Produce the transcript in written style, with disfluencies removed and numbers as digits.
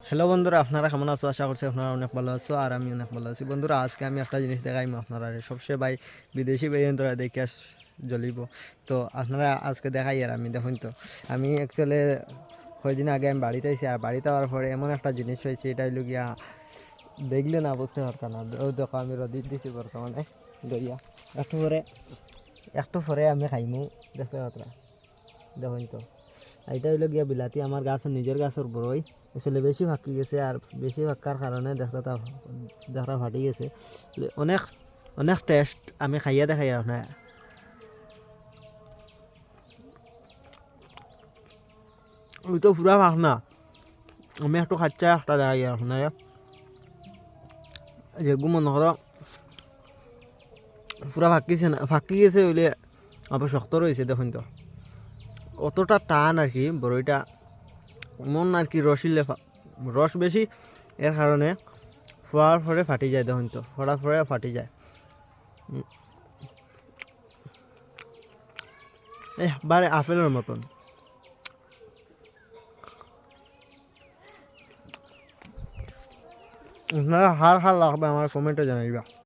Hello বন্ধুরা, আপনারা কেমন আছো? আশা করছি আপনারা অনেক ভালো আছো আর আমি অনেক ভালো আছি। বন্ধুরা, আজকে আমি একটা জিনিস দেখাইম আপনারা, সবচেয়ে ভাই বিদেশি বেরিয়ে দেখে জ্বলিব। তো আপনারা আজকে দেখাই আর আমি দেখুন। তো আমি অ্যাকচুয়ালি কয়েকদিন আগে আমি বাড়িতে আইছি, আর বাড়িতে আওয়ার পরে এমন একটা জিনিস হয়েছে, এটা হইল গিয়া দেখলে না বুঝতে পারতাম না। দেখো আমি রদি দিছি বর্তমানে দইয়া, একটু পরে আমি খাইমু, দেখতে পাত্রা দেখুন। তো এটা হইলো গিয়া বিলাতি, আমার গাছের নিজের গাছের বড়ই আসলে বেশি ফাঁকি গেছে, আর বেশি ফাঁকার কারণে দেখা ফাটি গেছে। অনেক অনেক টেস্ট, আমি খাইয়া দেখাই আপনার। ওই তো পুরা ফাঁক না, আমি একটু খাচ্চা একটা দেখাই আপনার। যেগু মনে করো পুরা ফাঁকিছে না, ফাঁকি গেছে বলে আবার শক্ত রয়েছে দেখুন। তো অতটা টান আর কি বড়ইটা, মন আর কি রসিলে রস বেশি, এর কারণে ফোয়ার পরে ফাটি যায় দেখুন। তো ফোড়ার পরে ফাটি যায়, একবারে আপেলের মতন। আপনারা হার হার লাগবে আমার কমেন্টে জানাইবা।